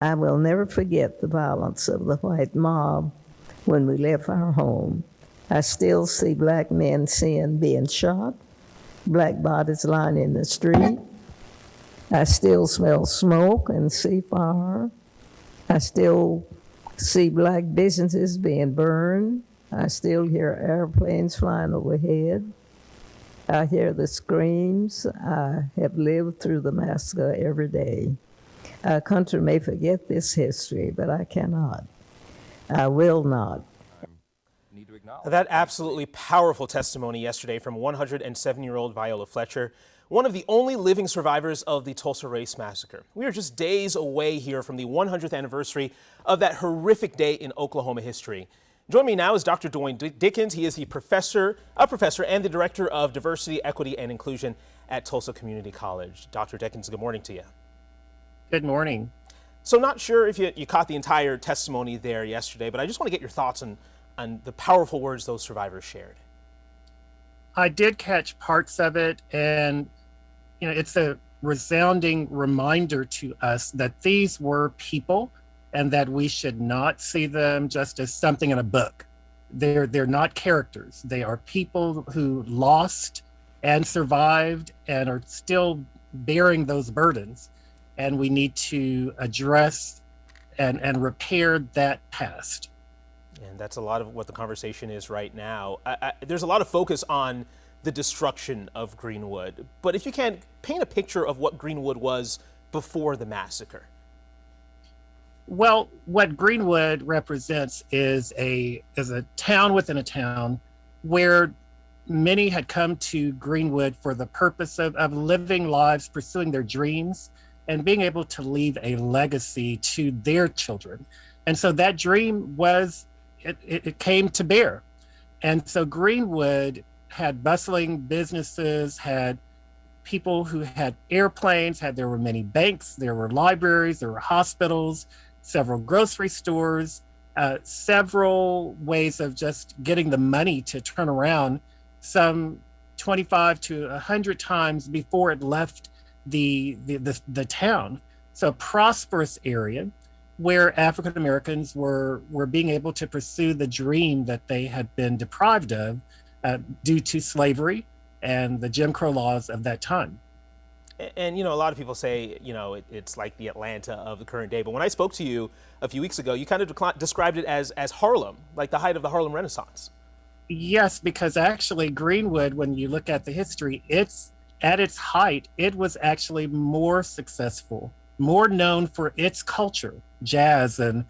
I will never forget the violence of the white mob when we left our home. I still see black men being shot, black bodies lying in the street. I still smell smoke and see fire. I still see black businesses being burned. I still hear airplanes flying overhead. I hear the screams. I have lived through the massacre every day. Our country may forget this history, but I cannot. I will not. That absolutely powerful testimony yesterday from 107-year-old Viola Fletcher, one of the only living survivors of the Tulsa Race Massacre. We are just days away here from the 100th anniversary of that horrific day in Oklahoma history. Join me now is Dr. Dwayne Dickens. He is a professor and the Director of Diversity, Equity, and Inclusion at Tulsa Community College. Dr. Dickens, good morning to you. Good morning. So not sure if you caught the entire testimony there yesterday, but I just want to get your thoughts on the powerful words those survivors shared. I did catch parts of it, and it's a resounding reminder to us that these were people and that we should not see them just as something in a book. They're not characters. They are people who lost and survived and are still bearing those burdens. And we need to address and repair that past. And that's a lot of what the conversation is right now. There's a lot of focus on the destruction of Greenwood, but if you can paint a picture of what Greenwood was before the massacre. Well, what Greenwood represents is a town within a town where many had come to Greenwood for the purpose of living lives, pursuing their dreams, and being able to leave a legacy to their children. And so that dream it came to bear. And so Greenwood had bustling businesses, had people who had airplanes, there were many banks, there were libraries, there were hospitals, several grocery stores, several ways of just getting the money to turn around some 25 to 100 times before it left the town. So a prosperous area where African Americans were being able to pursue the dream that they had been deprived of due to slavery and the Jim Crow laws of that time. And a lot of people say it's like the Atlanta of the current day, but when I spoke to you a few weeks ago, you kind of described it as Harlem, like the height of the Harlem Renaissance. Yes, because actually Greenwood, when you look at the history, at its height, it was actually more successful, more known for its culture, jazz and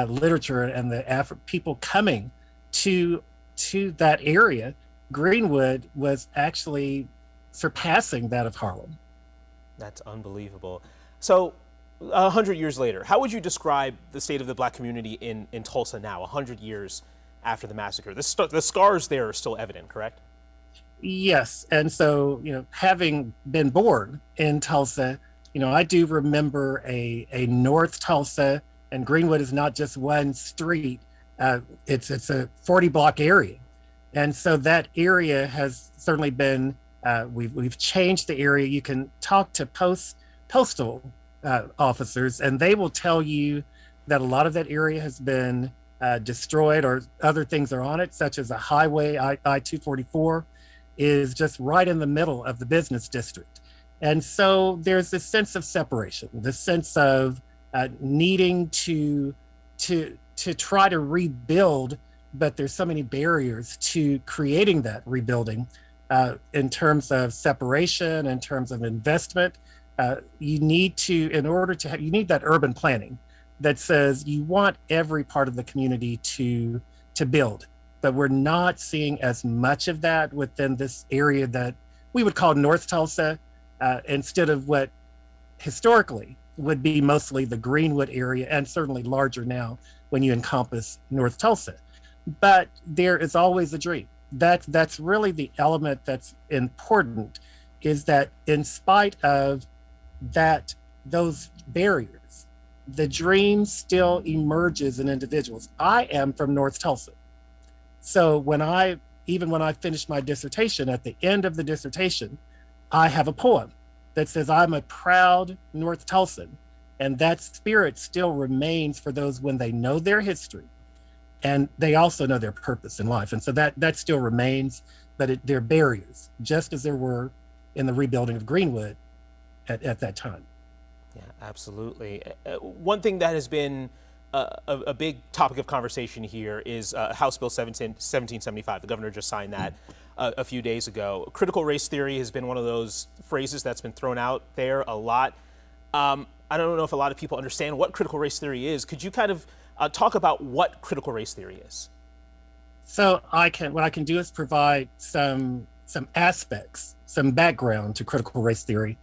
literature, and the people coming to that area. Greenwood was actually surpassing that of Harlem. That's unbelievable. So 100 years later, how would you describe the state of the Black community in Tulsa now, 100 years after the massacre? The scars there are still evident, correct? Yes. And so, having been born in Tulsa, I do remember a North Tulsa, and Greenwood is not just one street. It's a 40-block area. And so that area has certainly been, we've changed the area. You can talk to postal officers, and they will tell you that a lot of that area has been destroyed, or other things are on it, such as a highway, I-244, is just right in the middle of the business district. And so there's this sense of separation, this sense of needing to try to rebuild, but there's so many barriers to creating that rebuilding in terms of separation, in terms of investment. You need that urban planning that says you want every part of the community to build. But we're not seeing as much of that within this area that we would call North Tulsa, instead of what historically would be mostly the Greenwood area, and certainly larger now when you encompass North Tulsa. But there is always a dream. That's really the element that's important, is that in spite of those barriers, the dream still emerges in individuals. I am from North Tulsa. So when I finished my dissertation, at the end of the dissertation, I have a poem that says, I'm a proud North Tulsan, And that spirit still remains for those when they know their history and they also know their purpose in life. And so that still remains, but there are barriers, just as there were in the rebuilding of Greenwood at that time. Yeah, absolutely. One thing that has been a big topic of conversation here is House Bill 1775. The governor just signed that a few days ago. Critical race theory has been one of those phrases that's been thrown out there a lot. I don't know if a lot of people understand what critical race theory is. Could you kind of talk about what critical race theory is? So what I can do is provide some aspects, some background to critical race theory.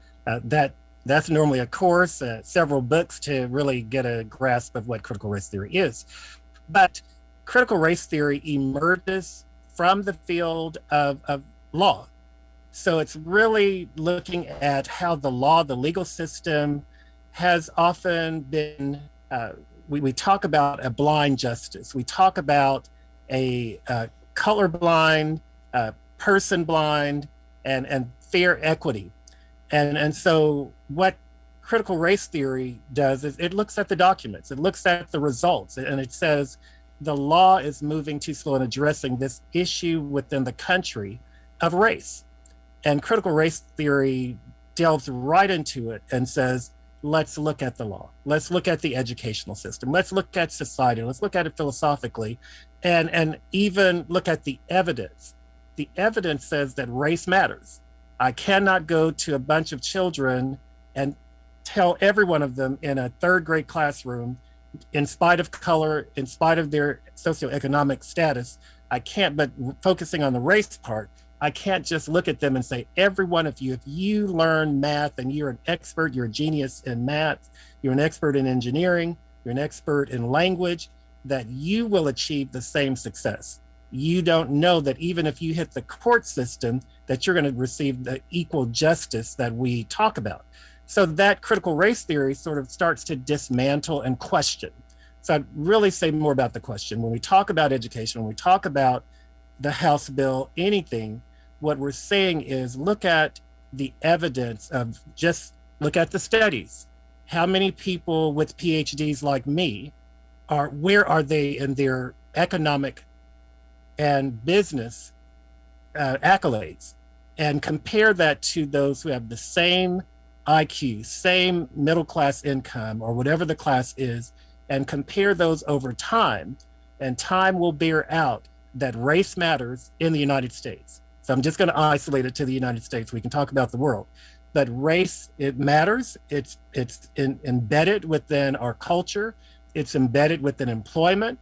That's normally a course, several books to really get a grasp of what critical race theory is. But critical race theory emerges from the field of law. So it's really looking at how the law, the legal system, has often been, we talk about a blind justice. We talk about a colorblind, person blind, and fair equity. And so what critical race theory does is it looks at the documents, it looks at the results, and it says the law is moving too slow in addressing this issue within the country of race. And critical race theory delves right into it and says, let's look at the law. Let's look at the educational system. Let's look at society. Let's look at it philosophically and even look at the evidence. The evidence says that race matters. I cannot go to a bunch of children and tell every one of them in a third grade classroom, in spite of color, in spite of their socioeconomic status, I can't, but focusing on the race part, I can't just look at them and say, every one of you, if you learn math and you're an expert, you're a genius in math, you're an expert in engineering, you're an expert in language, that you will achieve the same success. You don't know that even if you hit the court system, that you're going to receive the equal justice that we talk about. So that critical race theory sort of starts to dismantle and question. So I'd really say more about the question. When we talk about education, when we talk about the House bill, anything, what we're saying is look at the evidence of just look at the studies. How many people with PhDs like me where are they in their economic and business accolades, and compare that to those who have the same IQ, same middle class income, or whatever the class is, and compare those over time, and time will bear out that race matters in the United States. So I'm just going to isolate it to the United States. We can talk about the world, but race, it matters. It's embedded within our culture. It's embedded within employment.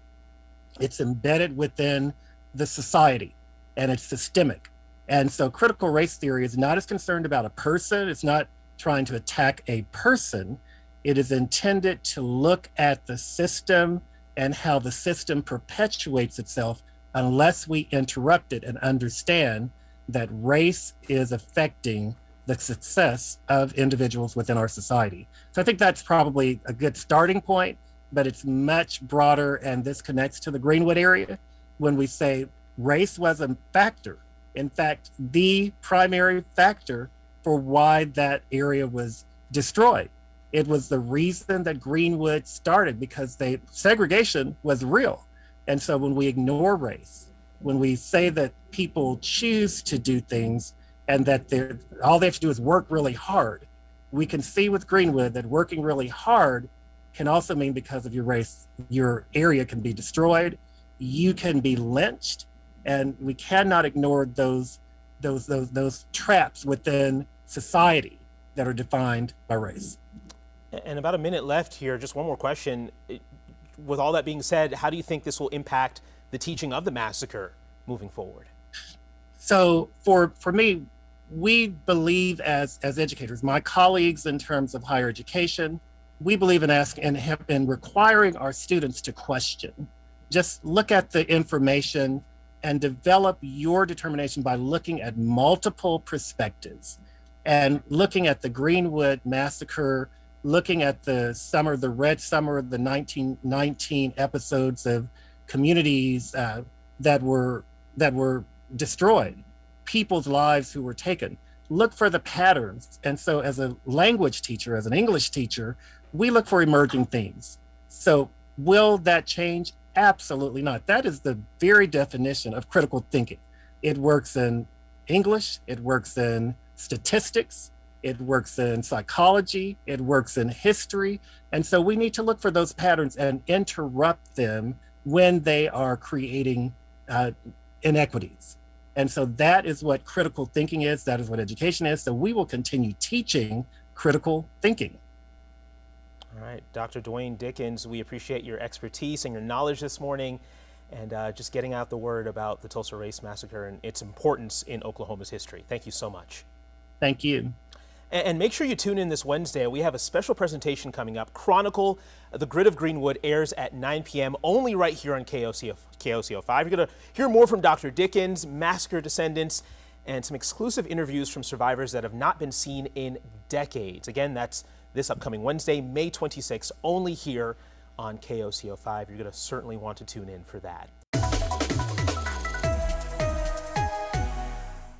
It's embedded within the society, and it's systemic. And so critical race theory is not as concerned about a person. It's not trying to attack a person. It is intended to look at the system and how the system perpetuates itself unless we interrupt it and understand that race is affecting the success of individuals within our society. So I think that's probably a good starting point, but it's much broader, and this connects to the Greenwood area when we say race was a factor. In fact, the primary factor for why that area was destroyed. It was the reason that Greenwood started, because segregation was real. And so when we ignore race, when we say that people choose to do things and that all they have to do is work really hard, we can see with Greenwood that working really hard can also mean because of your race, your area can be destroyed, you can be lynched, and we cannot ignore those traps within society that are defined by race. And about a minute left here, just one more question. With all that being said, how do you think this will impact the teaching of the massacre moving forward? So for me, we believe as educators, my colleagues in terms of higher education, we believe in asking and have been requiring our students to question. Just look at the information and develop your determination by looking at multiple perspectives and looking at the Greenwood massacre, looking at the Red Summer, the 1919 episodes of communities that were destroyed, people's lives who were taken. Look for the patterns. And so as a language teacher, as an English teacher, we look for emerging themes. So will that change? Absolutely not. That is the very definition of critical thinking. It works in English, it works in statistics, it works in psychology, it works in history. And so we need to look for those patterns and interrupt them when they are creating inequities. And so that is what critical thinking is, that is what education is. So we will continue teaching critical thinking. All right, Dr. Dwayne Dickens, we appreciate your expertise and your knowledge this morning, and just getting out the word about the Tulsa Race Massacre and its importance in Oklahoma's history. Thank you so much. Thank you. And make sure you tune in this Wednesday. We have a special presentation coming up. Chronicle, The Grit of Greenwood, airs at 9 p.m. only right here on KOCO 5. You're going to hear more from Dr. Dickens, massacre descendants, and some exclusive interviews from survivors that have not been seen in decades. Again, that's this upcoming Wednesday, May 26th, only here on KOCO 5. You're going to certainly want to tune in for that.